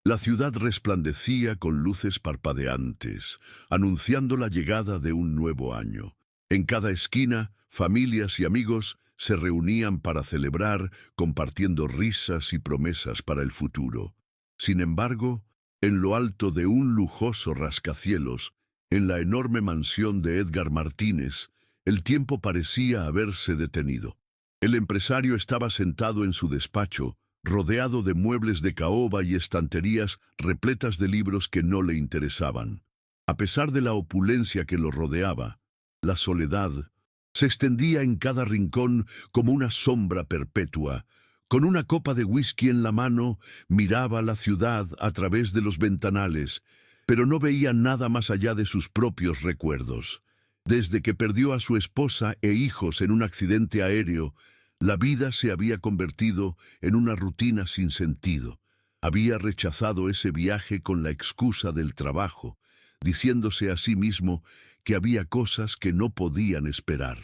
La ciudad resplandecía con luces parpadeantes, anunciando la llegada de un nuevo año. En cada esquina, familias y amigos se reunían para celebrar, compartiendo risas y promesas para el futuro. Sin embargo, en lo alto de un lujoso rascacielos, en la enorme mansión de Edgar Martínez, el tiempo parecía haberse detenido. El empresario estaba sentado en su despacho, rodeado de muebles de caoba y estanterías repletas de libros que no le interesaban. A pesar de la opulencia que lo rodeaba, la soledad se extendía en cada rincón como una sombra perpetua. Con una copa de whisky en la mano, miraba la ciudad a través de los ventanales, pero no veía nada más allá de sus propios recuerdos. Desde que perdió a su esposa e hijos en un accidente aéreo, la vida se había convertido en una rutina sin sentido. Había rechazado ese viaje con la excusa del trabajo, diciéndose a sí mismo que había cosas que no podían esperar.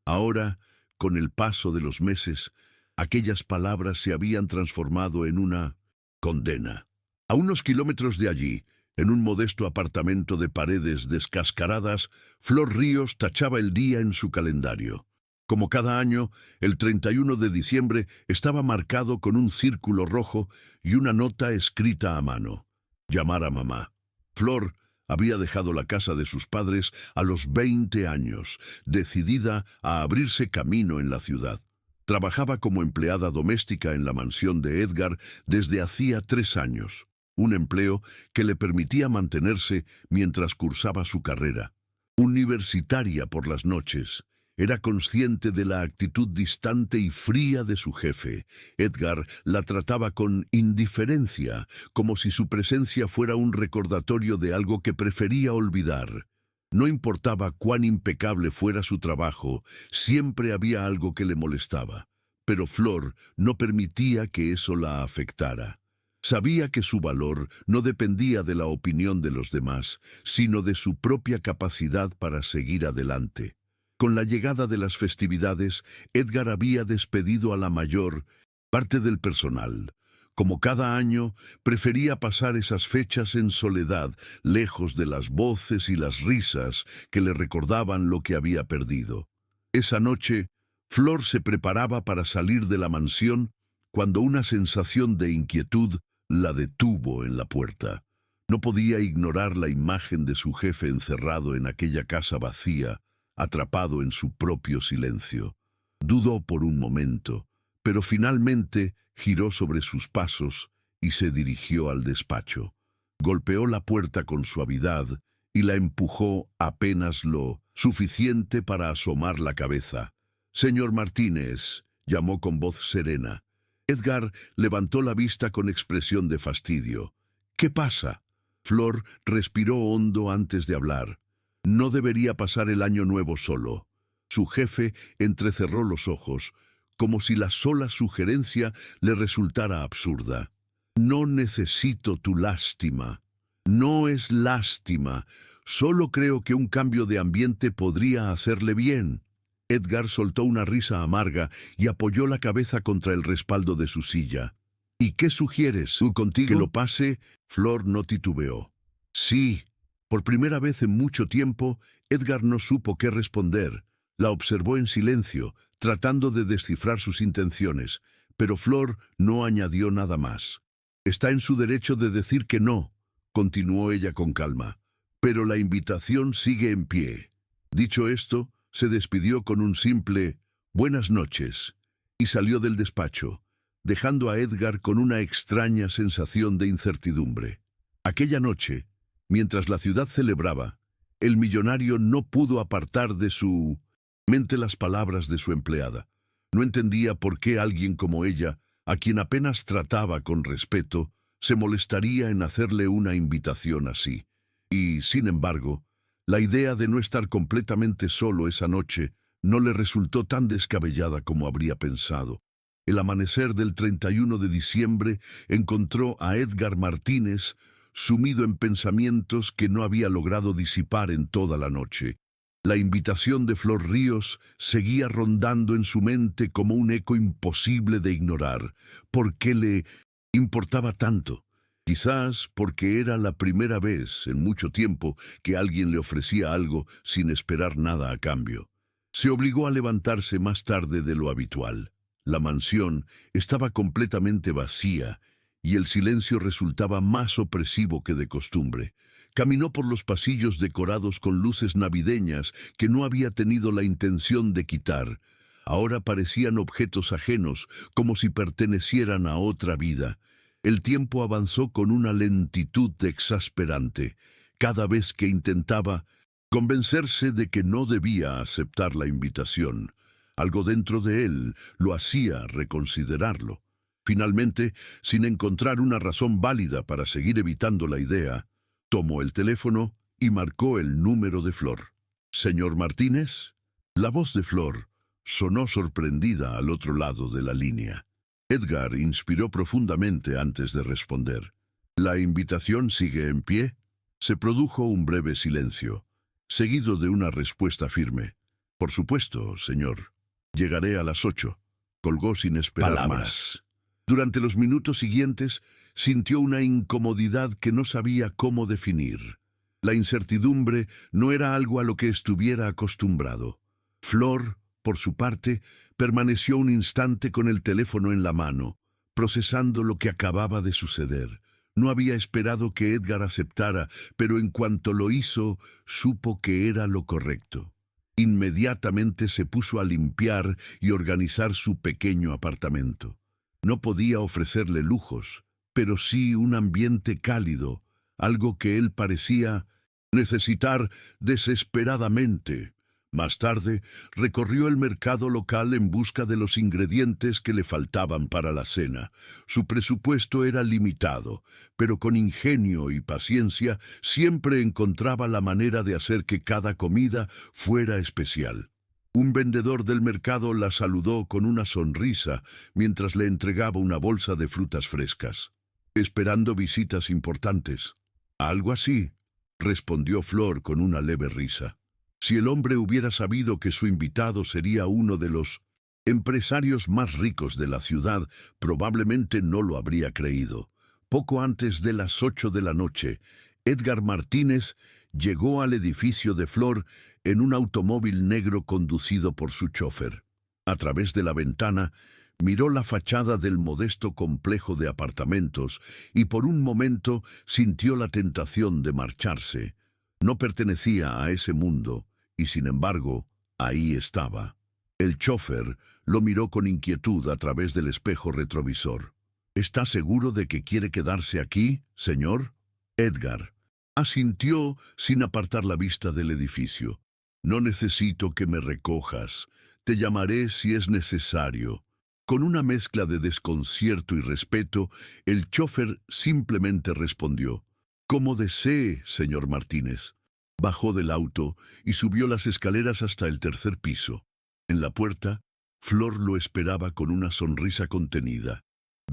Ahora, con el paso de los meses, aquellas palabras se habían transformado en una condena. A unos kilómetros de allí, en un modesto apartamento de paredes descascaradas, Flor Ríos tachaba el día en su calendario. Como cada año, el 31 de diciembre estaba marcado con un círculo rojo y una nota escrita a mano: llamar a mamá. Flor había dejado la casa de sus padres a los 20 años, decidida a abrirse camino en la ciudad. Trabajaba como empleada doméstica en la mansión de Edgar desde hacía 3 años, un empleo que le permitía mantenerse mientras cursaba su carrera. Universitaria por las noches, era consciente de la actitud distante y fría de su jefe. Edgar la trataba con indiferencia, como si su presencia fuera un recordatorio de algo que prefería olvidar. No importaba cuán impecable fuera su trabajo, siempre había algo que le molestaba. Pero Flor no permitía que eso la afectara. Sabía que su valor no dependía de la opinión de los demás, sino de su propia capacidad para seguir adelante. Con la llegada de las festividades, Edgar había despedido a la mayor parte del personal. Como cada año, prefería pasar esas fechas en soledad, lejos de las voces y las risas que le recordaban lo que había perdido. Esa noche, Flor se preparaba para salir de la mansión cuando una sensación de inquietud la detuvo en la puerta. No podía ignorar la imagen de su jefe encerrado en aquella casa vacía, atrapado en su propio silencio. Dudó por un momento, pero finalmente giró sobre sus pasos y se dirigió al despacho. Golpeó la puerta con suavidad y la empujó apenas lo suficiente para asomar la cabeza. «Señor Martínez», llamó con voz serena. Edgar levantó la vista con expresión de fastidio. «¿Qué pasa?» Flor respiró hondo antes de hablar. No debería pasar el año nuevo solo. Su jefe entrecerró los ojos, como si la sola sugerencia le resultara absurda. «No necesito tu lástima. No es lástima. Solo creo que un cambio de ambiente podría hacerle bien». Edgar soltó una risa amarga y apoyó la cabeza contra el respaldo de su silla. «¿Y qué sugieres? ¿Contigo? ¿Que lo pase?» Flor no titubeó. «Sí». Por primera vez en mucho tiempo, Edgar no supo qué responder. La observó en silencio, tratando de descifrar sus intenciones, pero Flor no añadió nada más. «Está en su derecho de decir que no», continuó ella con calma, «pero la invitación sigue en pie». Dicho esto, se despidió con un simple «buenas noches» y salió del despacho, dejando a Edgar con una extraña sensación de incertidumbre. Aquella noche, mientras la ciudad celebraba, el millonario no pudo apartar de su mente las palabras de su empleada. No entendía por qué alguien como ella, a quien apenas trataba con respeto, se molestaría en hacerle una invitación así. Y, sin embargo, la idea de no estar completamente solo esa noche no le resultó tan descabellada como habría pensado. El amanecer del 31 de diciembre encontró a Edgar Martínez sumido en pensamientos que no había logrado disipar en toda la noche. La invitación de Flor Ríos seguía rondando en su mente como un eco imposible de ignorar. ¿Por qué le importaba tanto? Quizás porque era la primera vez en mucho tiempo que alguien le ofrecía algo sin esperar nada a cambio. Se obligó a levantarse más tarde de lo habitual. La mansión estaba completamente vacía y el silencio resultaba más opresivo que de costumbre. Caminó por los pasillos decorados con luces navideñas que no había tenido la intención de quitar. Ahora parecían objetos ajenos, como si pertenecieran a otra vida. El tiempo avanzó con una lentitud exasperante. Cada vez que intentaba convencerse de que no debía aceptar la invitación, algo dentro de él lo hacía reconsiderarlo. Finalmente, sin encontrar una razón válida para seguir evitando la idea, tomó el teléfono y marcó el número de Flor. «¿Señor Martínez?» La voz de Flor sonó sorprendida al otro lado de la línea. Edgar inspiró profundamente antes de responder. «¿La invitación sigue en pie?» Se produjo un breve silencio, seguido de una respuesta firme. «Por supuesto, señor. Llegaré a las 8». Colgó sin esperar más. Durante los minutos siguientes, sintió una incomodidad que no sabía cómo definir. La incertidumbre no era algo a lo que estuviera acostumbrado. Flor, por su parte, permaneció un instante con el teléfono en la mano, procesando lo que acababa de suceder. No había esperado que Edgar aceptara, pero en cuanto lo hizo, supo que era lo correcto. Inmediatamente se puso a limpiar y organizar su pequeño apartamento. No podía ofrecerle lujos, pero sí un ambiente cálido, algo que él parecía necesitar desesperadamente. Más tarde, recorrió el mercado local en busca de los ingredientes que le faltaban para la cena. Su presupuesto era limitado, pero con ingenio y paciencia siempre encontraba la manera de hacer que cada comida fuera especial. Un vendedor del mercado la saludó con una sonrisa mientras le entregaba una bolsa de frutas frescas. «¿Esperando visitas importantes?» «Algo así», respondió Flor con una leve risa. Si el hombre hubiera sabido que su invitado sería uno de los empresarios más ricos de la ciudad, probablemente no lo habría creído. Poco antes de las 8 de la noche, Edgar Martínez llegó al edificio de Flor en un automóvil negro conducido por su chofer. A través de la ventana, miró la fachada del modesto complejo de apartamentos y por un momento sintió la tentación de marcharse. No pertenecía a ese mundo, y sin embargo, ahí estaba. El chofer lo miró con inquietud a través del espejo retrovisor. «¿Está seguro de que quiere quedarse aquí, señor?» Edgar asintió sin apartar la vista del edificio. «No necesito que me recojas. Te llamaré si es necesario». Con una mezcla de desconcierto y respeto, el chofer simplemente respondió: «Como desee, señor Martínez». Bajó del auto y subió las escaleras hasta el tercer piso. En la puerta, Flor lo esperaba con una sonrisa contenida.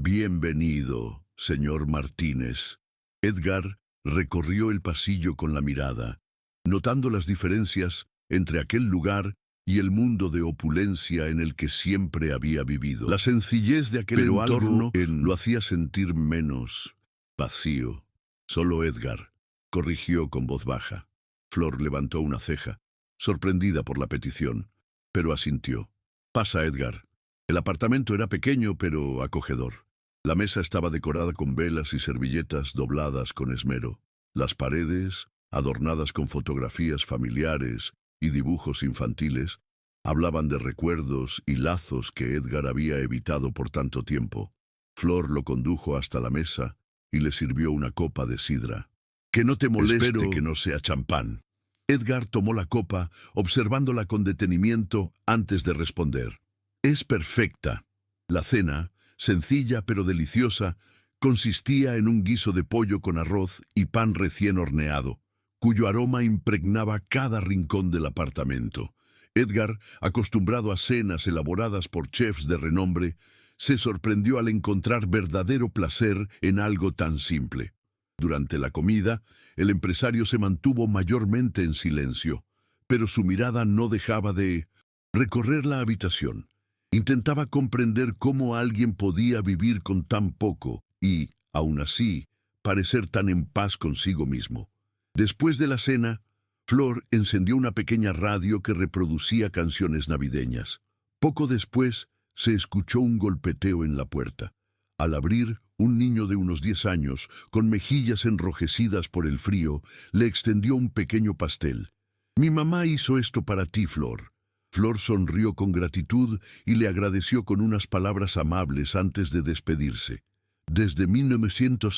«Bienvenido, señor Martínez». Edgar recorrió el pasillo con la mirada, notando las diferencias entre aquel lugar y el mundo de opulencia en el que siempre había vivido. La sencillez de aquel entorno lo hacía sentir menos vacío. «Solo Edgar», corrigió con voz baja. Flor levantó una ceja, sorprendida por la petición, pero asintió. «Pasa, Edgar». El apartamento era pequeño pero acogedor. La mesa estaba decorada con velas y servilletas dobladas con esmero. Las paredes, adornadas con fotografías familiares y dibujos infantiles, hablaban de recuerdos y lazos que Edgar había evitado por tanto tiempo. Flor lo condujo hasta la mesa y le sirvió una copa de sidra. «Que no te moleste. Espero que no sea champán». Edgar tomó la copa, observándola con detenimiento antes de responder. «Es perfecta». La cena, sencilla pero deliciosa, consistía en un guiso de pollo con arroz y pan recién horneado, cuyo aroma impregnaba cada rincón del apartamento. Edgar, acostumbrado a cenas elaboradas por chefs de renombre, se sorprendió al encontrar verdadero placer en algo tan simple. Durante la comida, el empresario se mantuvo mayormente en silencio, pero su mirada no dejaba de recorrer la habitación. Intentaba comprender cómo alguien podía vivir con tan poco y, aún así, parecer tan en paz consigo mismo. Después de la cena, Flor encendió una pequeña radio que reproducía canciones navideñas. Poco después, se escuchó un golpeteo en la puerta. Al abrir, un niño de unos 10 años, con mejillas enrojecidas por el frío, le extendió un pequeño pastel. «Mi mamá hizo esto para ti, Flor». Flor sonrió con gratitud y le agradeció con unas palabras amables antes de despedirse. Desde 1900,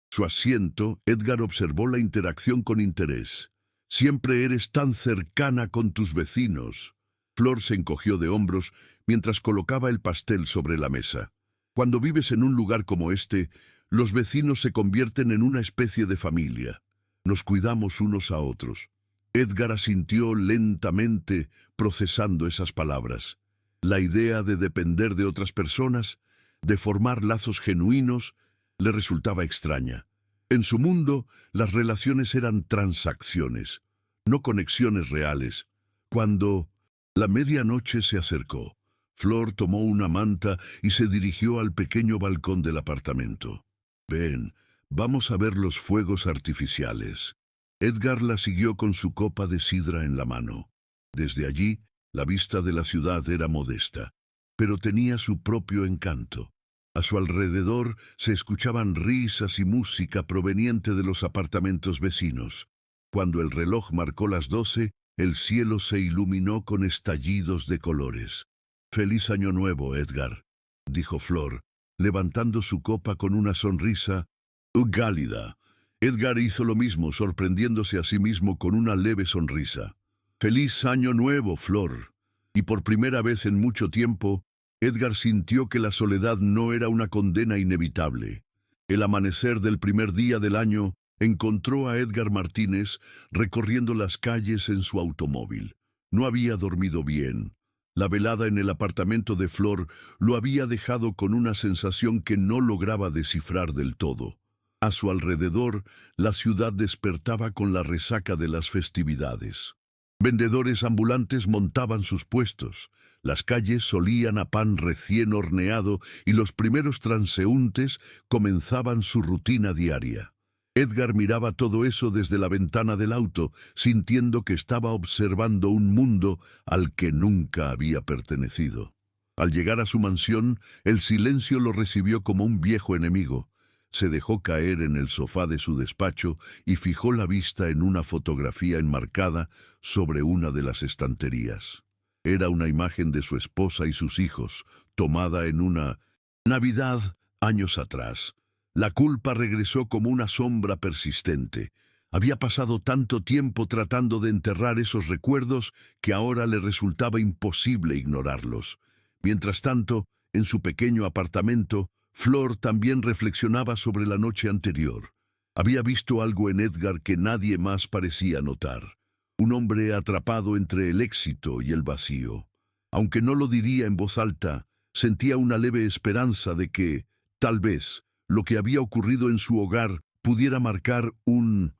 su asiento, Edgar observó la interacción con interés. «Siempre eres tan cercana con tus vecinos». Flor se encogió de hombros mientras colocaba el pastel sobre la mesa. «Cuando vives en un lugar como este, los vecinos se convierten en una especie de familia. Nos cuidamos unos a otros». Edgar asintió lentamente, procesando esas palabras. La idea de depender de otras personas, de formar lazos genuinos, le resultaba extraña. En su mundo, las relaciones eran transacciones, no conexiones reales. Cuando la medianoche se acercó, Flor tomó una manta y se dirigió al pequeño balcón del apartamento. «Ven, vamos a ver los fuegos artificiales». Edgar la siguió con su copa de sidra en la mano. Desde allí, la vista de la ciudad era modesta, pero tenía su propio encanto. A su alrededor se escuchaban risas y música proveniente de los apartamentos vecinos. Cuando el reloj marcó las 12, el cielo se iluminó con estallidos de colores. «Feliz Año Nuevo, Edgar», dijo Flor, levantando su copa con una sonrisa gálida. Edgar hizo lo mismo, sorprendiéndose a sí mismo con una leve sonrisa. «Feliz Año Nuevo, Flor». Y por primera vez en mucho tiempo, Edgar sintió que la soledad no era una condena inevitable. El amanecer del primer día del año encontró a Edgar Martínez recorriendo las calles en su automóvil. No había dormido bien. La velada en el apartamento de Flor lo había dejado con una sensación que no lograba descifrar del todo. A su alrededor, la ciudad despertaba con la resaca de las festividades. Vendedores ambulantes montaban sus puestos, las calles olían a pan recién horneado y los primeros transeúntes comenzaban su rutina diaria. Edgar miraba todo eso desde la ventana del auto, sintiendo que estaba observando un mundo al que nunca había pertenecido. Al llegar a su mansión, el silencio lo recibió como un viejo enemigo. Se dejó caer en el sofá de su despacho y fijó la vista en una fotografía enmarcada sobre una de las estanterías. Era una imagen de su esposa y sus hijos, tomada en una Navidad años atrás. La culpa regresó como una sombra persistente. Había pasado tanto tiempo tratando de enterrar esos recuerdos que ahora le resultaba imposible ignorarlos. Mientras tanto, en su pequeño apartamento, Flor también reflexionaba sobre la noche anterior. Había visto algo en Edgar que nadie más parecía notar. Un hombre atrapado entre el éxito y el vacío. Aunque no lo diría en voz alta, sentía una leve esperanza de que, tal vez, lo que había ocurrido en su hogar pudiera marcar un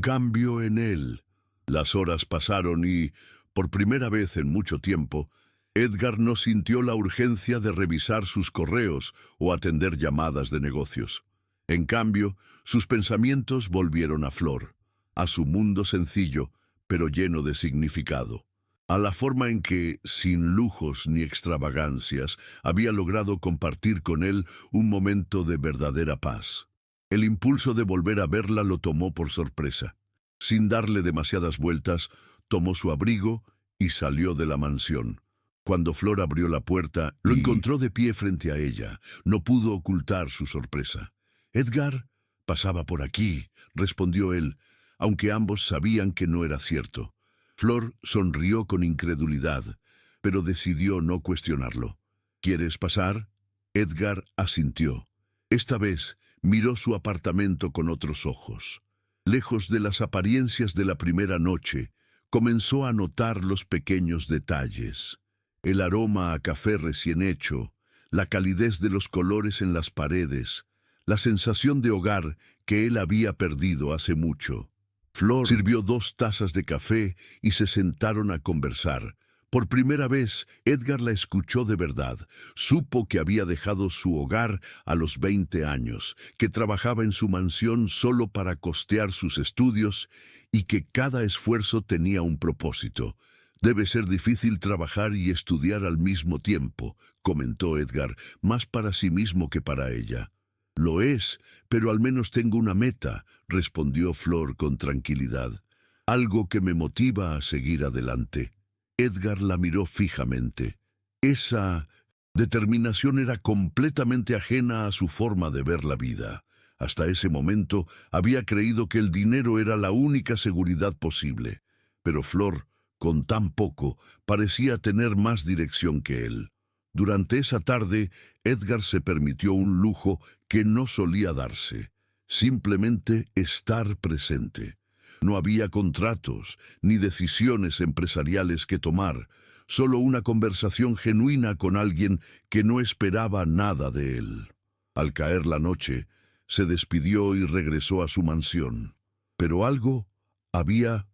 cambio en él. Las horas pasaron y, por primera vez en mucho tiempo, Edgar no sintió la urgencia de revisar sus correos o atender llamadas de negocios. En cambio, sus pensamientos volvieron a Flor, a su mundo sencillo, pero lleno de significado, a la forma en que, sin lujos ni extravagancias, había logrado compartir con él un momento de verdadera paz. El impulso de volver a verla lo tomó por sorpresa. Sin darle demasiadas vueltas, tomó su abrigo y salió de la mansión. Cuando Flor abrió la puerta, lo encontró de pie frente a ella. No pudo ocultar su sorpresa. «Edgar, pasaba por aquí», respondió él, aunque ambos sabían que no era cierto. Flor sonrió con incredulidad, pero decidió no cuestionarlo. «¿Quieres pasar?» Edgar asintió. Esta vez miró su apartamento con otros ojos. Lejos de las apariencias de la primera noche, comenzó a notar los pequeños detalles. El aroma a café recién hecho, la calidez de los colores en las paredes, la sensación de hogar que él había perdido hace mucho. Flor sirvió 2 tazas de café y se sentaron a conversar, Por primera vez, Edgar la escuchó de verdad. Supo que había dejado su hogar a los 20 años, que trabajaba en su mansión solo para costear sus estudios y que cada esfuerzo tenía un propósito. «Debe ser difícil trabajar y estudiar al mismo tiempo», comentó Edgar, más para sí mismo que para ella. «Lo es, pero al menos tengo una meta», respondió Flor con tranquilidad. «Algo que me motiva a seguir adelante». Edgar la miró fijamente. Esa determinación era completamente ajena a su forma de ver la vida. Hasta ese momento había creído que el dinero era la única seguridad posible. Pero Flor, con tan poco, parecía tener más dirección que él. Durante esa tarde, Edgar se permitió un lujo que no solía darse: simplemente estar presente. No había contratos ni decisiones empresariales que tomar, solo una conversación genuina con alguien que no esperaba nada de él. Al caer la noche, se despidió y regresó a su mansión. Pero algo había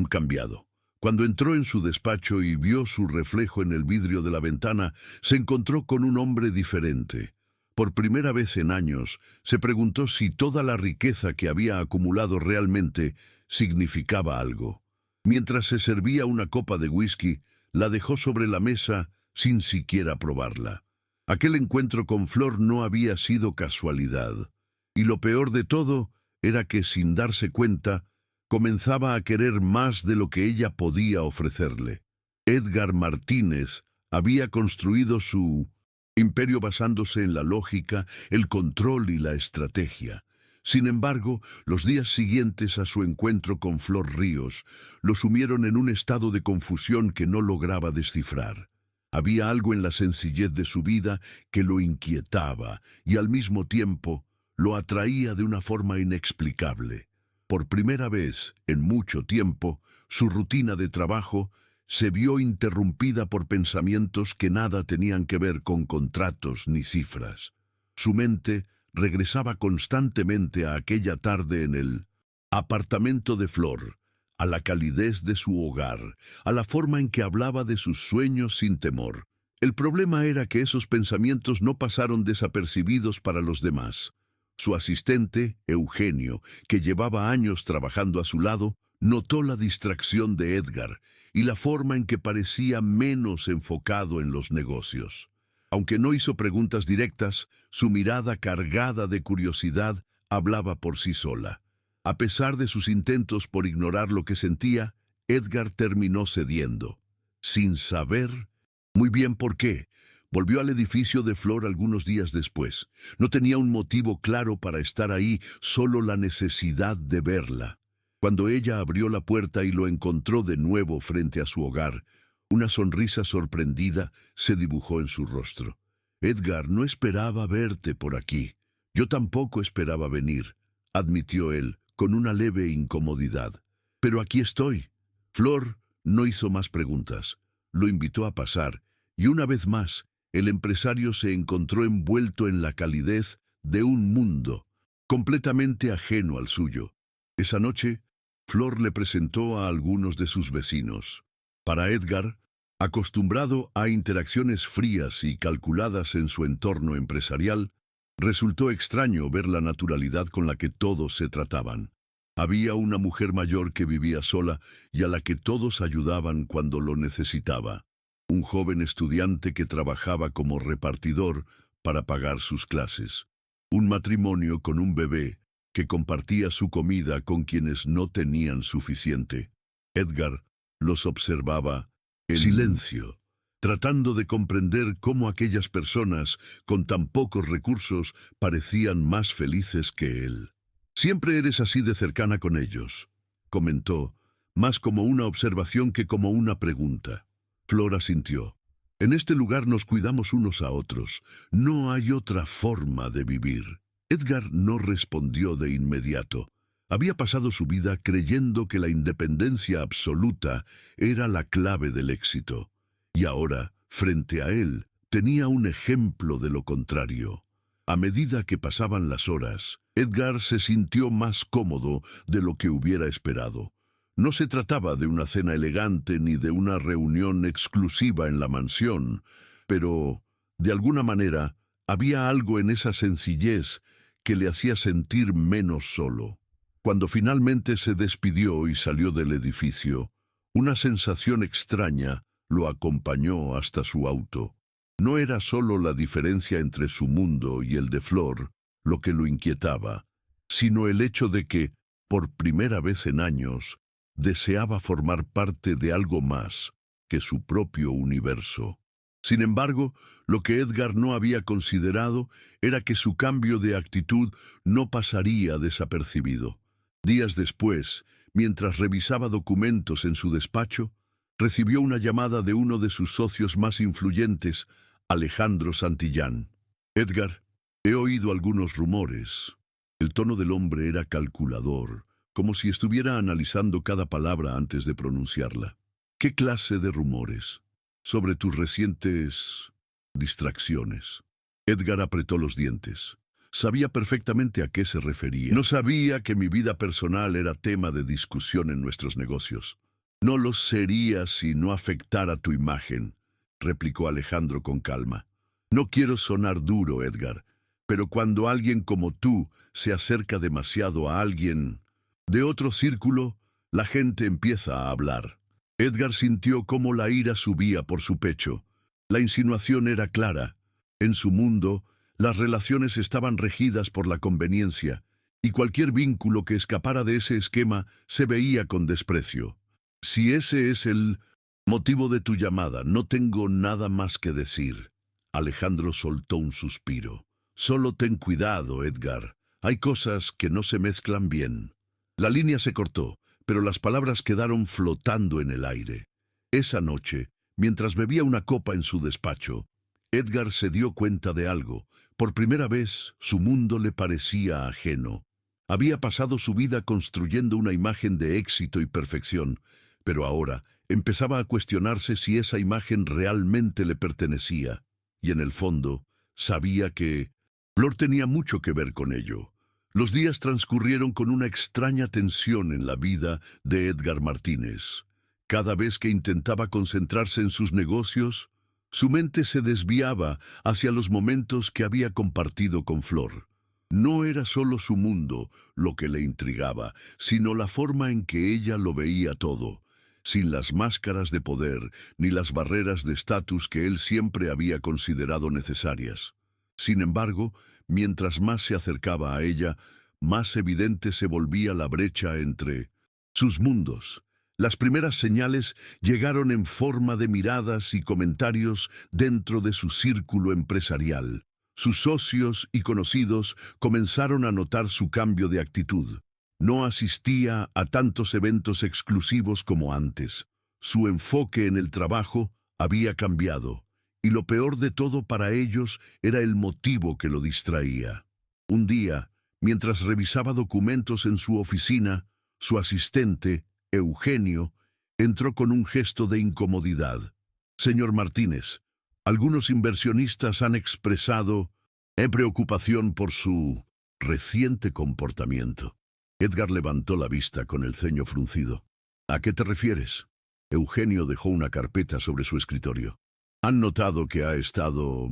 cambiado. Cuando entró en su despacho y vio su reflejo en el vidrio de la ventana, se encontró con un hombre diferente. Por primera vez en años, se preguntó si toda la riqueza que había acumulado realmente significaba algo. Mientras se servía una copa de whisky, la dejó sobre la mesa sin siquiera probarla. Aquel encuentro con Flor no había sido casualidad. Y lo peor de todo era que, sin darse cuenta, comenzaba a querer más de lo que ella podía ofrecerle. Edgar Martínez había construido su imperio basándose en la lógica, el control y la estrategia. Sin embargo, los días siguientes a su encuentro con Flor Ríos lo sumieron en un estado de confusión que no lograba descifrar. Había algo en la sencillez de su vida que lo inquietaba y al mismo tiempo lo atraía de una forma inexplicable. Por primera vez en mucho tiempo, su rutina de trabajo se vio interrumpida por pensamientos que nada tenían que ver con contratos ni cifras. Su mente regresaba constantemente a aquella tarde en el apartamento de Flor, a la calidez de su hogar, a la forma en que hablaba de sus sueños sin temor. El problema era que esos pensamientos no pasaron desapercibidos para los demás. Su asistente, Eugenio, que llevaba años trabajando a su lado, notó la distracción de Edgar y la forma en que parecía menos enfocado en los negocios. Aunque no hizo preguntas directas, su mirada cargada de curiosidad hablaba por sí sola. A pesar de sus intentos por ignorar lo que sentía, Edgar terminó cediendo. Sin saber muy bien por qué, volvió al edificio de Flor algunos días después. No tenía un motivo claro para estar ahí, solo la necesidad de verla. Cuando ella abrió la puerta y lo encontró de nuevo frente a su hogar, una sonrisa sorprendida se dibujó en su rostro. «Edgar, no esperaba verte por aquí». «Yo tampoco esperaba venir», admitió él, con una leve incomodidad. «Pero aquí estoy». Flor no hizo más preguntas. Lo invitó a pasar, y una vez más, el empresario se encontró envuelto en la calidez de un mundo completamente ajeno al suyo. Esa noche, Flor le presentó a algunos de sus vecinos. Para Edgar, acostumbrado a interacciones frías y calculadas en su entorno empresarial, resultó extraño ver la naturalidad con la que todos se trataban. Había una mujer mayor que vivía sola y a la que todos ayudaban cuando lo necesitaba. Un joven estudiante que trabajaba como repartidor para pagar sus clases. Un matrimonio con un bebé que compartía su comida con quienes no tenían suficiente. Edgar los observaba en silencio, tratando de comprender cómo aquellas personas con tan pocos recursos parecían más felices que él. «Siempre eres así de cercana con ellos», comentó, más como una observación que como una pregunta. Flor asintió. «En este lugar nos cuidamos unos a otros. No hay otra forma de vivir». Edgar no respondió de inmediato. Había pasado su vida creyendo que la independencia absoluta era la clave del éxito. Y ahora, frente a él, tenía un ejemplo de lo contrario. A medida que pasaban las horas, Edgar se sintió más cómodo de lo que hubiera esperado. No se trataba de una cena elegante ni de una reunión exclusiva en la mansión, pero, de alguna manera, había algo en esa sencillez que le hacía sentir menos solo. Cuando finalmente se despidió y salió del edificio, una sensación extraña lo acompañó hasta su auto. No era solo la diferencia entre su mundo y el de Flor lo que lo inquietaba, sino el hecho de que, por primera vez en años, deseaba formar parte de algo más que su propio universo. Sin embargo, lo que Edgar no había considerado era que su cambio de actitud no pasaría desapercibido. Días después, mientras revisaba documentos en su despacho, recibió una llamada de uno de sus socios más influyentes, Alejandro Santillán. «Edgar, he oído algunos rumores». El tono del hombre era calculador, como si estuviera analizando cada palabra antes de pronunciarla. «¿Qué clase de rumores?» «Sobre tus recientes distracciones». Edgar apretó los dientes. Sabía perfectamente a qué se refería. «No sabía que mi vida personal era tema de discusión en nuestros negocios». «No lo sería si no afectara tu imagen», replicó Alejandro con calma. «No quiero sonar duro, Edgar, pero cuando alguien como tú se acerca demasiado a alguien de otro círculo, la gente empieza a hablar». Edgar sintió cómo la ira subía por su pecho. La insinuación era clara. En su mundo, las relaciones estaban regidas por la conveniencia, y cualquier vínculo que escapara de ese esquema se veía con desprecio. «Si ese es el motivo de tu llamada, no tengo nada más que decir». Alejandro soltó un suspiro. «Solo ten cuidado, Edgar. Hay cosas que no se mezclan bien». La línea se cortó, pero las palabras quedaron flotando en el aire. Esa noche, mientras bebía una copa en su despacho, Edgar se dio cuenta de algo. Por primera vez, su mundo le parecía ajeno. Había pasado su vida construyendo una imagen de éxito y perfección, pero ahora empezaba a cuestionarse si esa imagen realmente le pertenecía. Y en el fondo, sabía que Flor tenía mucho que ver con ello. Los días transcurrieron con una extraña tensión en la vida de Edgar Martínez. Cada vez que intentaba concentrarse en sus negocios, su mente se desviaba hacia los momentos que había compartido con Flor. No era solo su mundo lo que le intrigaba, sino la forma en que ella lo veía todo, sin las máscaras de poder ni las barreras de estatus que él siempre había considerado necesarias. Sin embargo, mientras más se acercaba a ella, más evidente se volvía la brecha entre sus mundos. Las primeras señales llegaron en forma de miradas y comentarios dentro de su círculo empresarial. Sus socios y conocidos comenzaron a notar su cambio de actitud. No asistía a tantos eventos exclusivos como antes. Su enfoque en el trabajo había cambiado, y lo peor de todo para ellos era el motivo que lo distraía. Un día, mientras revisaba documentos en su oficina, su asistente, Eugenio, entró con un gesto de incomodidad. «Señor Martínez, algunos inversionistas han expresado preocupación por su reciente comportamiento». Edgar levantó la vista con el ceño fruncido. «¿A qué te refieres?». Eugenio dejó una carpeta sobre su escritorio. «Han notado que ha estado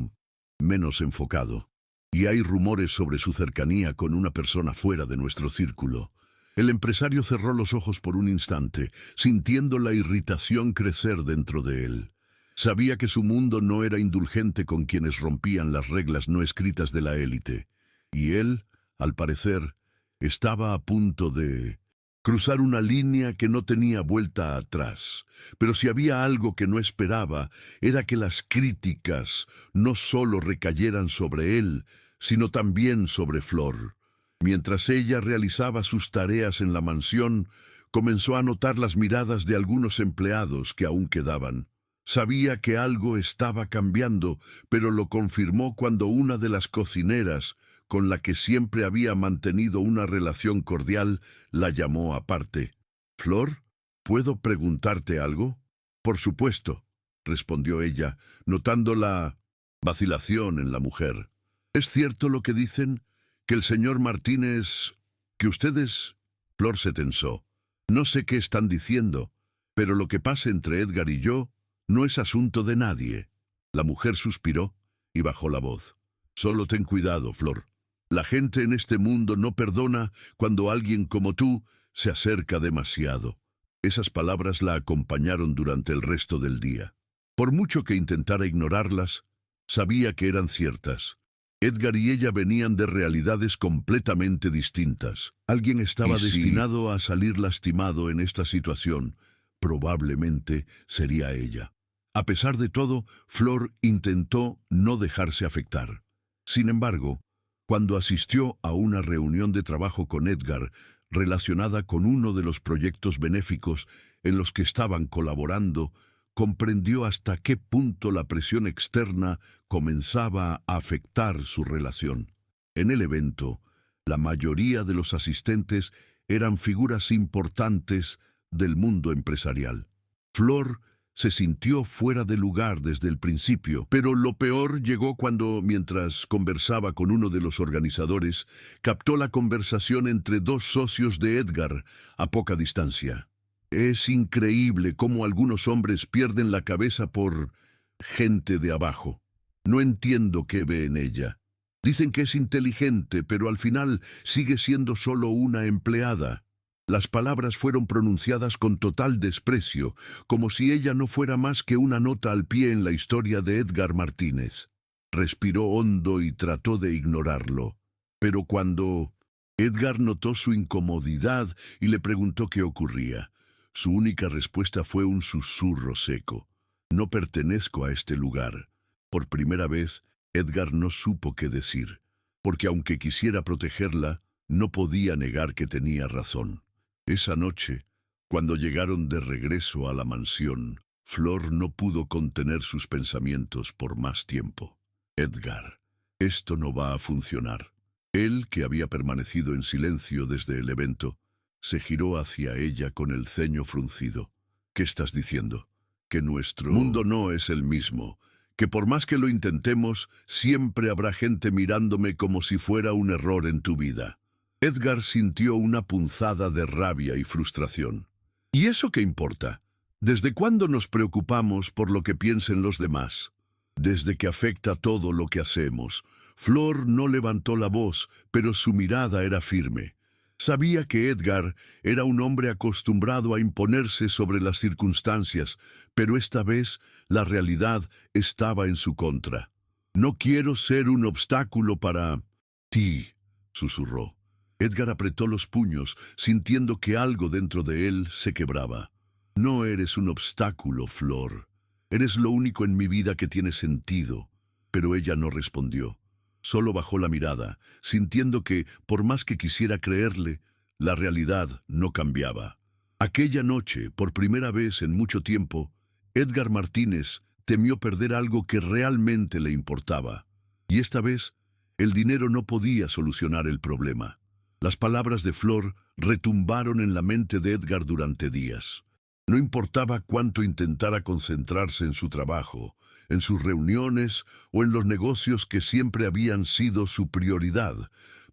menos enfocado, y hay rumores sobre su cercanía con una persona fuera de nuestro círculo». El empresario cerró los ojos por un instante, sintiendo la irritación crecer dentro de él. Sabía que su mundo no era indulgente con quienes rompían las reglas no escritas de la élite, y él, al parecer, estaba a punto de cruzar una línea que no tenía vuelta atrás. Pero si había algo que no esperaba, era que las críticas no solo recayeran sobre él, sino también sobre Flor. Mientras ella realizaba sus tareas en la mansión, comenzó a notar las miradas de algunos empleados que aún quedaban. Sabía que algo estaba cambiando, pero lo confirmó cuando una de las cocineras, con la que siempre había mantenido una relación cordial, la llamó aparte. «Flor, ¿puedo preguntarte algo?». «Por supuesto», respondió ella, notando la vacilación en la mujer. «¿Es cierto lo que dicen? ¿Que el señor Martínez, que ustedes...». Flor se tensó. No sé qué están diciendo, pero lo que pasa entre Edgar y yo no es asunto de nadie. La mujer suspiró y bajó la voz. Solo ten cuidado, Flor. La gente en este mundo no perdona cuando alguien como tú se acerca demasiado. Esas palabras la acompañaron durante el resto del día. Por mucho que intentara ignorarlas, sabía que eran ciertas. Edgar y ella venían de realidades completamente distintas. Alguien estaba destinado a salir lastimado en esta situación. Probablemente sería ella. A pesar de todo, Flor intentó no dejarse afectar. Sin embargo, cuando asistió a una reunión de trabajo con Edgar relacionada con uno de los proyectos benéficos en los que estaban colaborando, comprendió hasta qué punto la presión externa comenzaba a afectar su relación. En el evento, la mayoría de los asistentes eran figuras importantes del mundo empresarial. Flor se sintió fuera de lugar desde el principio, pero lo peor llegó cuando, mientras conversaba con uno de los organizadores, captó la conversación entre dos socios de Edgar a poca distancia. Es increíble cómo algunos hombres pierden la cabeza por gente de abajo. No entiendo qué ve en ella. Dicen que es inteligente, pero al final sigue siendo solo una empleada. Las palabras fueron pronunciadas con total desprecio, como si ella no fuera más que una nota al pie en la historia de Edgar Martínez. Respiró hondo y trató de ignorarlo. Pero cuando Edgar notó su incomodidad y le preguntó qué ocurría, su única respuesta fue un susurro seco. No pertenezco a este lugar. Por primera vez, Edgar no supo qué decir, porque aunque quisiera protegerla, no podía negar que tenía razón. Esa noche, cuando llegaron de regreso a la mansión, Flor no pudo contener sus pensamientos por más tiempo. Edgar, esto no va a funcionar. Él, que había permanecido en silencio desde el evento, se giró hacia ella con el ceño fruncido. ¿Qué estás diciendo? Que nuestro mundo no es el mismo, que por más que lo intentemos, siempre habrá gente mirándome como si fuera un error en tu vida. Edgar sintió una punzada de rabia y frustración. ¿Y eso qué importa? ¿Desde cuándo nos preocupamos por lo que piensen los demás? Desde que afecta todo lo que hacemos. Flor no levantó la voz, pero su mirada era firme. Sabía que Edgar era un hombre acostumbrado a imponerse sobre las circunstancias, pero esta vez la realidad estaba en su contra. No quiero ser un obstáculo para ti, susurró. Edgar apretó los puños, sintiendo que algo dentro de él se quebraba. No eres un obstáculo, Flor. Eres lo único en mi vida que tiene sentido. Pero ella no respondió. Solo bajó la mirada, sintiendo que, por más que quisiera creerle, la realidad no cambiaba. Aquella noche, por primera vez en mucho tiempo, Edgar Martínez temió perder algo que realmente le importaba. Y esta vez, el dinero no podía solucionar el problema. Las palabras de Flor retumbaron en la mente de Edgar durante días. No importaba cuánto intentara concentrarse en su trabajo, en sus reuniones o en los negocios que siempre habían sido su prioridad,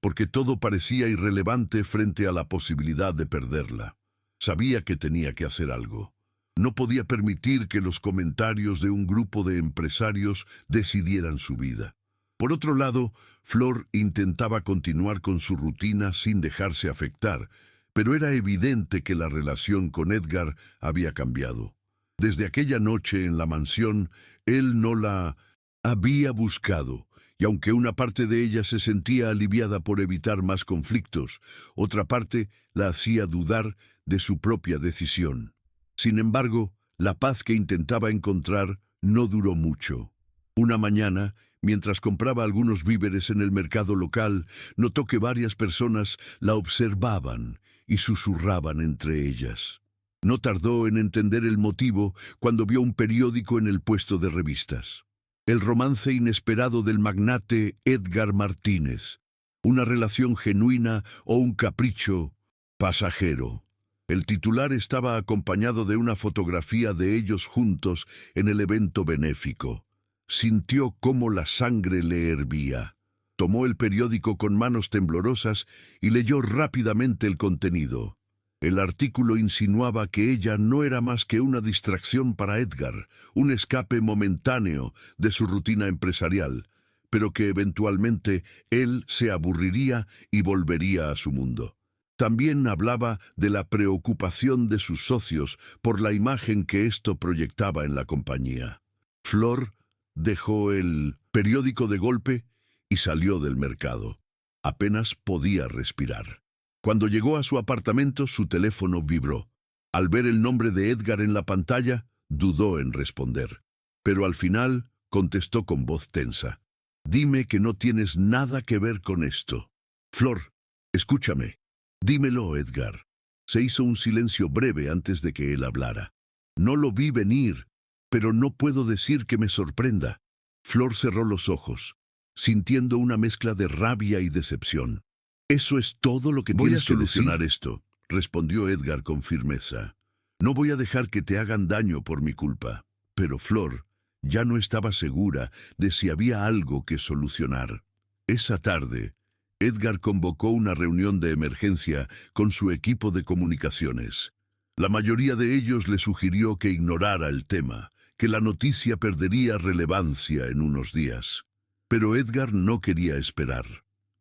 porque todo parecía irrelevante frente a la posibilidad de perderla. Sabía que tenía que hacer algo. No podía permitir que los comentarios de un grupo de empresarios decidieran su vida. Por otro lado, Flor intentaba continuar con su rutina sin dejarse afectar, pero era evidente que la relación con Edgar había cambiado. Desde aquella noche en la mansión, él no la había buscado, y aunque una parte de ella se sentía aliviada por evitar más conflictos, otra parte la hacía dudar de su propia decisión. Sin embargo, la paz que intentaba encontrar no duró mucho. Una mañana, mientras compraba algunos víveres en el mercado local, notó que varias personas la observaban y susurraban entre ellas. No tardó en entender el motivo cuando vio un periódico en el puesto de revistas. El romance inesperado del magnate Edgar Martínez. Una relación genuina o un capricho pasajero. El titular estaba acompañado de una fotografía de ellos juntos en el evento benéfico. Sintió cómo la sangre le hervía. Tomó el periódico con manos temblorosas y leyó rápidamente el contenido. El artículo insinuaba que ella no era más que una distracción para Edgar, un escape momentáneo de su rutina empresarial, pero que eventualmente él se aburriría y volvería a su mundo. También hablaba de la preocupación de sus socios por la imagen que esto proyectaba en la compañía. Flor dejó el periódico de golpe y salió del mercado. Apenas podía respirar. Cuando llegó a su apartamento, su teléfono vibró. Al ver el nombre de Edgar en la pantalla, dudó en responder. Pero al final contestó con voz tensa. «Dime que no tienes nada que ver con esto. Flor, escúchame. Dímelo, Edgar». Se hizo un silencio breve antes de que él hablara. «No lo vi venir, pero no puedo decir que me sorprenda». Flor cerró los ojos, sintiendo una mezcla de rabia y decepción. «¿Eso es todo lo que tienes que decir?» «Voy a solucionar esto», respondió Edgar con firmeza. «No voy a dejar que te hagan daño por mi culpa». Pero Flor ya no estaba segura de si había algo que solucionar. Esa tarde, Edgar convocó una reunión de emergencia con su equipo de comunicaciones. La mayoría de ellos le sugirió que ignorara el tema, que la noticia perdería relevancia en unos días. Pero Edgar no quería esperar.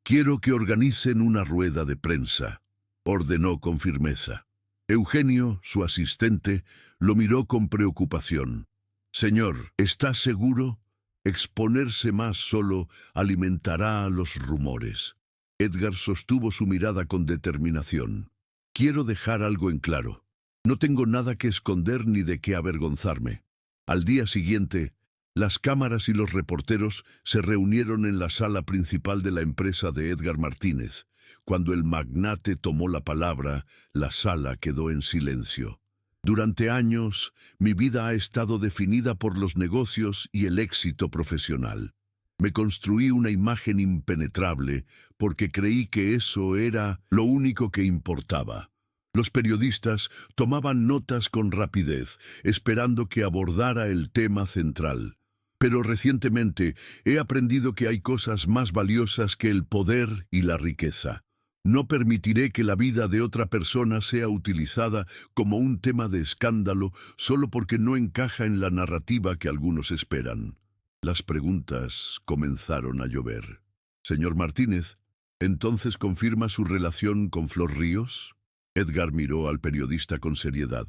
«Quiero que organicen una rueda de prensa», ordenó con firmeza. Eugenio, su asistente, lo miró con preocupación. «Señor, ¿está seguro? Exponerse más solo alimentará a los rumores». Edgar sostuvo su mirada con determinación. «Quiero dejar algo en claro. No tengo nada que esconder ni de qué avergonzarme». Al día siguiente, las cámaras y los reporteros se reunieron en la sala principal de la empresa de Edgar Martínez. Cuando el magnate tomó la palabra, la sala quedó en silencio. «Durante años, mi vida ha estado definida por los negocios y el éxito profesional. Me construí una imagen impenetrable porque creí que eso era lo único que importaba. Los periodistas tomaban notas con rapidez, esperando que abordara el tema central. Pero recientemente he aprendido que hay cosas más valiosas que el poder y la riqueza. No permitiré que la vida de otra persona sea utilizada como un tema de escándalo solo porque no encaja en la narrativa que algunos esperan». Las preguntas comenzaron a llover. «Señor Martínez, ¿entonces confirma su relación con Flor Ríos?» Edgar miró al periodista con seriedad.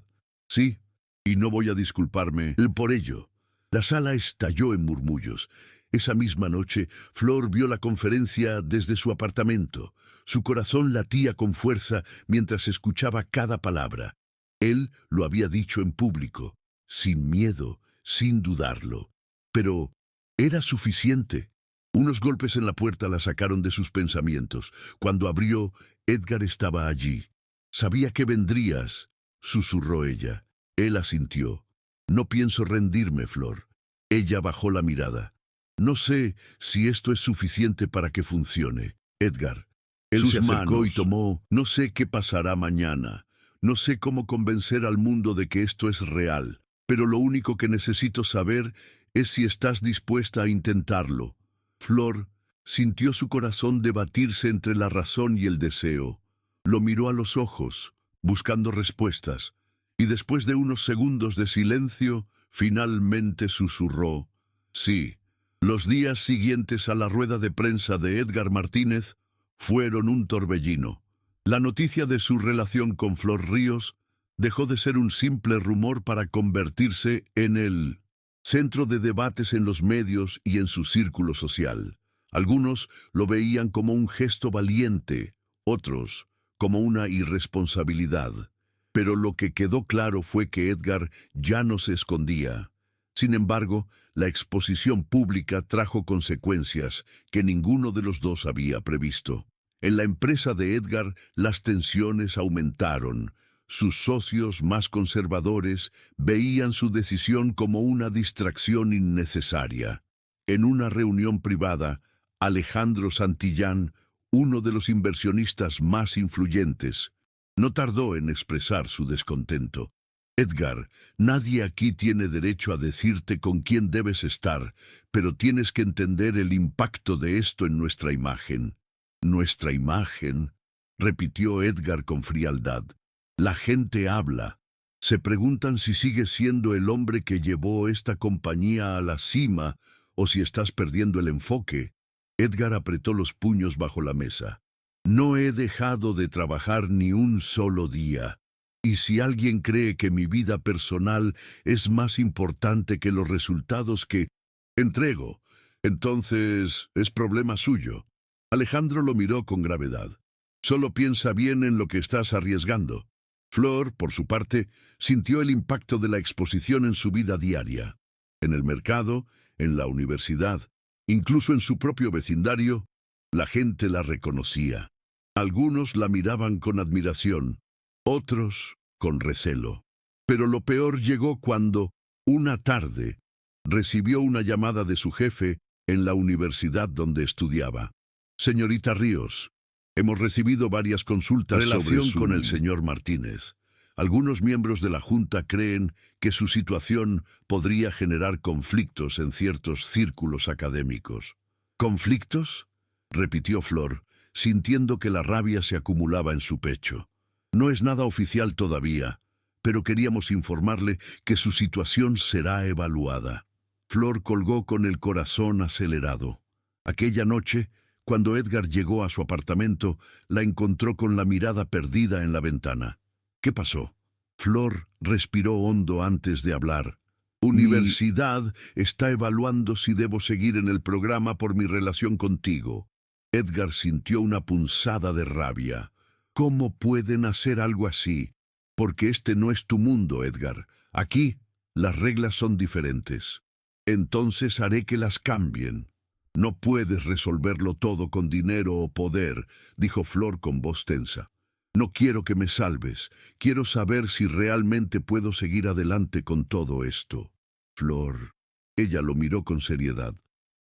«Sí, y no voy a disculparme por ello». La sala estalló en murmullos. Esa misma noche, Flor vio la conferencia desde su apartamento. Su corazón latía con fuerza mientras escuchaba cada palabra. Él lo había dicho en público, sin miedo, sin dudarlo. Pero era suficiente. Unos golpes en la puerta la sacaron de sus pensamientos. Cuando abrió, Edgar estaba allí. «Sabía que vendrías», susurró ella. Él asintió. «No pienso rendirme, Flor». Ella bajó la mirada. «No sé si esto es suficiente para que funcione, Edgar». Él se acercó y tomó. «No sé qué pasará mañana. No sé cómo convencer al mundo de que esto es real. Pero lo único que necesito saber es si estás dispuesta a intentarlo». Flor sintió su corazón debatirse entre la razón y el deseo. Lo miró a los ojos, buscando respuestas, y después de unos segundos de silencio, finalmente susurró: «Sí». Los días siguientes a la rueda de prensa de Edgar Martínez fueron un torbellino. La noticia de su relación con Flor Ríos dejó de ser un simple rumor para convertirse en el centro de debates en los medios y en su círculo social. Algunos lo veían como un gesto valiente, otros como una irresponsabilidad. Pero lo que quedó claro fue que Edgar ya no se escondía. Sin embargo, la exposición pública trajo consecuencias que ninguno de los dos había previsto. En la empresa de Edgar, las tensiones aumentaron. Sus socios más conservadores veían su decisión como una distracción innecesaria. En una reunión privada, Alejandro Santillán, uno de los inversionistas más influyentes, no tardó en expresar su descontento. «Edgar, nadie aquí tiene derecho a decirte con quién debes estar, pero tienes que entender el impacto de esto en nuestra imagen». «¿Nuestra imagen?», repitió Edgar con frialdad. La gente habla. Se preguntan si sigues siendo el hombre que llevó esta compañía a la cima o si estás perdiendo el enfoque. Edgar apretó los puños bajo la mesa. No he dejado de trabajar ni un solo día. Y si alguien cree que mi vida personal es más importante que los resultados que entrego, entonces es problema suyo. Alejandro lo miró con gravedad. Solo piensa bien en lo que estás arriesgando. Flor, por su parte, sintió el impacto de la exposición en su vida diaria. En el mercado, en la universidad, incluso en su propio vecindario, la gente la reconocía. Algunos la miraban con admiración, otros con recelo. Pero lo peor llegó cuando, una tarde, recibió una llamada de su jefe en la universidad donde estudiaba. Señorita Ríos, hemos recibido varias consultas con el señor Martínez. Algunos miembros de la Junta creen que su situación podría generar conflictos en ciertos círculos académicos. ¿Conflictos?, repitió Flor, sintiendo que la rabia se acumulaba en su pecho. No es nada oficial todavía, pero queríamos informarle que su situación será evaluada. Flor colgó con el corazón acelerado. Aquella noche, cuando Edgar llegó a su apartamento, la encontró con la mirada perdida en la ventana. ¿Qué pasó? Flor respiró hondo antes de hablar. Universidad está evaluando si debo seguir en el programa por mi relación contigo. Edgar sintió una punzada de rabia. ¿Cómo pueden hacer algo así? Porque este no es tu mundo, Edgar. Aquí, las reglas son diferentes. Entonces haré que las cambien. No puedes resolverlo todo con dinero o poder, dijo Flor con voz tensa. No quiero que me salves. Quiero saber si realmente puedo seguir adelante con todo esto. Flor. Ella lo miró con seriedad.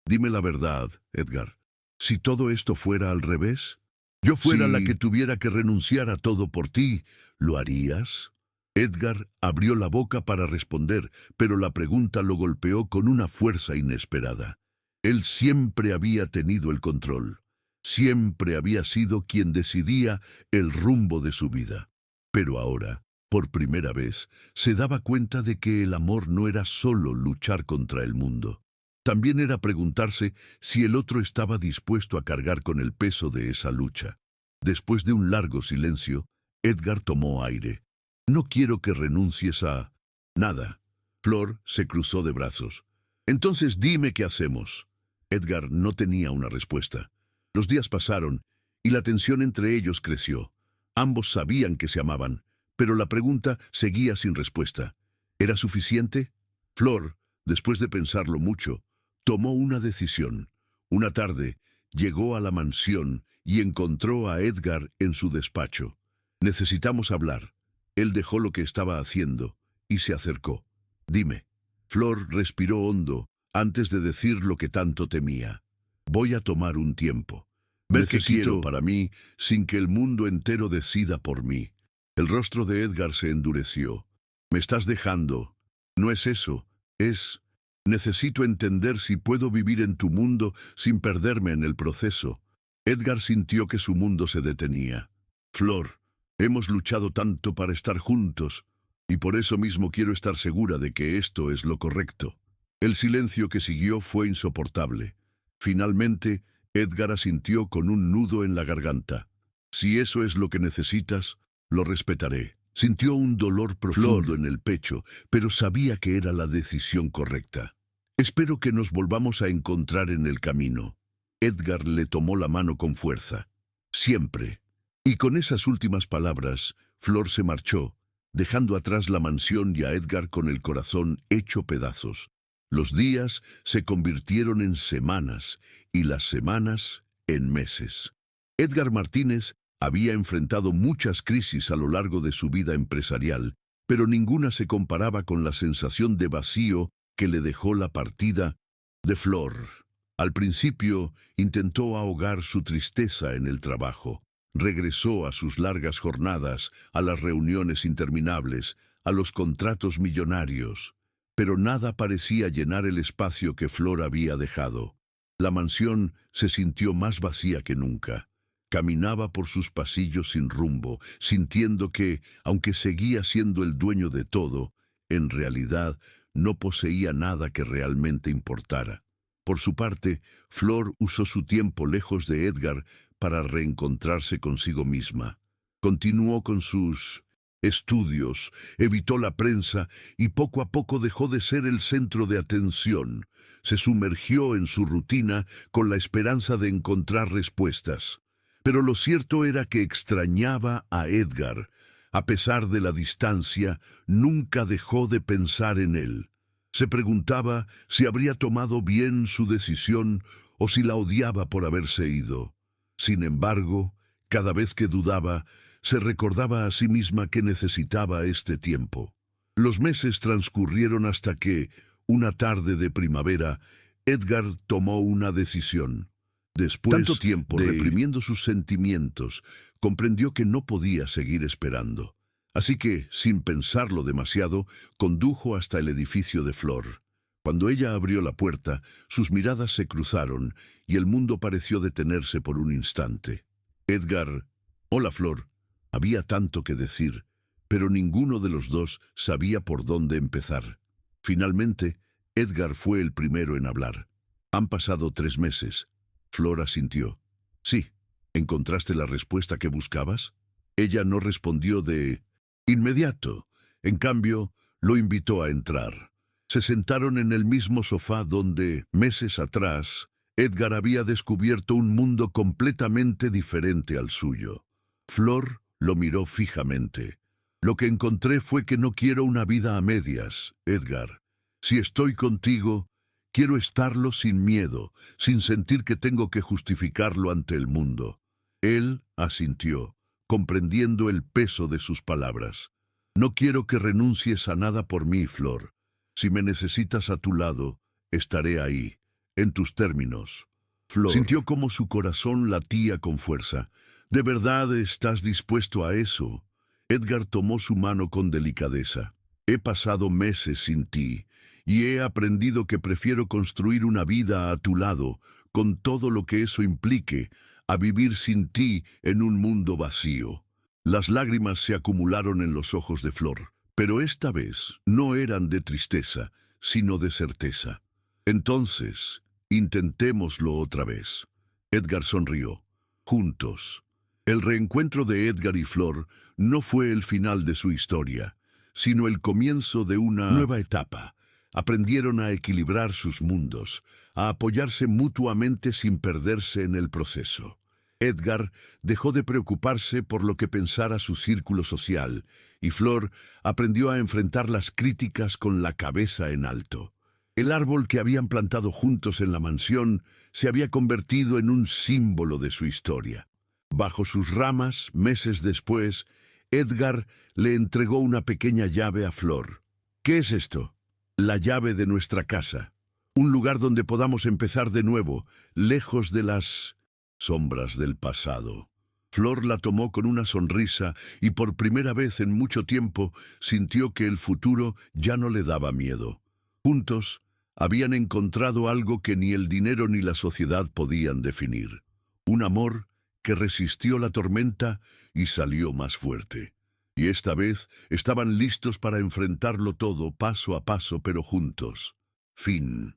Dime la verdad, Edgar. Si todo esto fuera al revés, yo fuera la que tuviera que renunciar a todo por ti, ¿lo harías? Edgar abrió la boca para responder, pero la pregunta lo golpeó con una fuerza inesperada. Él siempre había tenido el control. Siempre había sido quien decidía el rumbo de su vida. Pero ahora, por primera vez, se daba cuenta de que el amor no era solo luchar contra el mundo. También era preguntarse si el otro estaba dispuesto a cargar con el peso de esa lucha. Después de un largo silencio, Edgar tomó aire. No quiero que renuncies a nada. Flor se cruzó de brazos. Entonces dime qué hacemos. Edgar no tenía una respuesta. Los días pasaron y la tensión entre ellos creció. Ambos sabían que se amaban, pero la pregunta seguía sin respuesta. ¿Era suficiente? Flor, después de pensarlo mucho, tomó una decisión. Una tarde, llegó a la mansión y encontró a Edgar en su despacho. Necesitamos hablar. Él dejó lo que estaba haciendo y se acercó. Dime. Flor respiró hondo antes de decir lo que tanto temía. Voy a tomar un tiempo. Ver qué quiero para mí sin que el mundo entero decida por mí. El rostro de Edgar se endureció. Me estás dejando. No es eso. Es... Necesito entender si puedo vivir en tu mundo sin perderme en el proceso. Edgar sintió que su mundo se detenía. Flor, hemos luchado tanto para estar juntos, y por eso mismo quiero estar segura de que esto es lo correcto. El silencio que siguió fue insoportable. Finalmente, Edgar asintió con un nudo en la garganta. Si eso es lo que necesitas, lo respetaré. Sintió un dolor profundo en el pecho, pero sabía que era la decisión correcta. Espero que nos volvamos a encontrar en el camino. Edgar le tomó la mano con fuerza. Siempre. Y con esas últimas palabras, Flor se marchó, dejando atrás la mansión y a Edgar con el corazón hecho pedazos. Los días se convirtieron en semanas y las semanas en meses. Edgar Martínez había enfrentado muchas crisis a lo largo de su vida empresarial, pero ninguna se comparaba con la sensación de vacío que le dejó la partida de Flor. Al principio intentó ahogar su tristeza en el trabajo. Regresó a sus largas jornadas, a las reuniones interminables, a los contratos millonarios. Pero nada parecía llenar el espacio que Flor había dejado. La mansión se sintió más vacía que nunca. Caminaba por sus pasillos sin rumbo, sintiendo que, aunque seguía siendo el dueño de todo, en realidad no poseía nada que realmente importara. Por su parte, Flor usó su tiempo lejos de Edgar para reencontrarse consigo misma. Continuó con sus estudios, evitó la prensa y poco a poco dejó de ser el centro de atención. Se sumergió en su rutina con la esperanza de encontrar respuestas. Pero lo cierto era que extrañaba a Edgar. A pesar de la distancia, nunca dejó de pensar en él. Se preguntaba si habría tomado bien su decisión o si la odiaba por haberse ido. Sin embargo, cada vez que dudaba, se recordaba a sí misma que necesitaba este tiempo. Los meses transcurrieron hasta que, una tarde de primavera, Edgar tomó una decisión. Después Tanto tiempo reprimiendo sus sentimientos, comprendió que no podía seguir esperando. Así que, sin pensarlo demasiado, condujo hasta el edificio de Flor. Cuando ella abrió la puerta, sus miradas se cruzaron y el mundo pareció detenerse por un instante. Edgar, hola Flor. Había tanto que decir, pero ninguno de los dos sabía por dónde empezar. Finalmente, Edgar fue el primero en hablar. Han pasado 3 meses. Flor asintió. Sí, ¿encontraste la respuesta que buscabas? Ella no respondió de inmediato. En cambio, lo invitó a entrar. Se sentaron en el mismo sofá donde, meses atrás, Edgar había descubierto un mundo completamente diferente al suyo. Flor lo miró fijamente. Lo que encontré fue que no quiero una vida a medias, Edgar. Si estoy contigo, quiero estarlo sin miedo, sin sentir que tengo que justificarlo ante el mundo. Él asintió, comprendiendo el peso de sus palabras. No quiero que renuncies a nada por mí, Flor. Si me necesitas a tu lado, estaré ahí, en tus términos. Flor sintió como su corazón latía con fuerza. ¿De verdad estás dispuesto a eso? Edgar tomó su mano con delicadeza. He pasado meses sin ti, y he aprendido que prefiero construir una vida a tu lado, con todo lo que eso implique, a vivir sin ti en un mundo vacío. Las lágrimas se acumularon en los ojos de Flor, pero esta vez no eran de tristeza, sino de certeza. Entonces, intentémoslo otra vez. Edgar sonrió. Juntos. El reencuentro de Edgar y Flor no fue el final de su historia, sino el comienzo de una nueva etapa. Aprendieron a equilibrar sus mundos, a apoyarse mutuamente sin perderse en el proceso. Edgar dejó de preocuparse por lo que pensara su círculo social, y Flor aprendió a enfrentar las críticas con la cabeza en alto. El árbol que habían plantado juntos en la mansión se había convertido en un símbolo de su historia. Bajo sus ramas, meses después, Edgar le entregó una pequeña llave a Flor. ¿Qué es esto? La llave de nuestra casa. Un lugar donde podamos empezar de nuevo, lejos de las sombras del pasado. Flor la tomó con una sonrisa y por primera vez en mucho tiempo sintió que el futuro ya no le daba miedo. Juntos, habían encontrado algo que ni el dinero ni la sociedad podían definir. Un amor que resistió la tormenta y salió más fuerte. Y esta vez estaban listos para enfrentarlo todo paso a paso, pero juntos. Fin.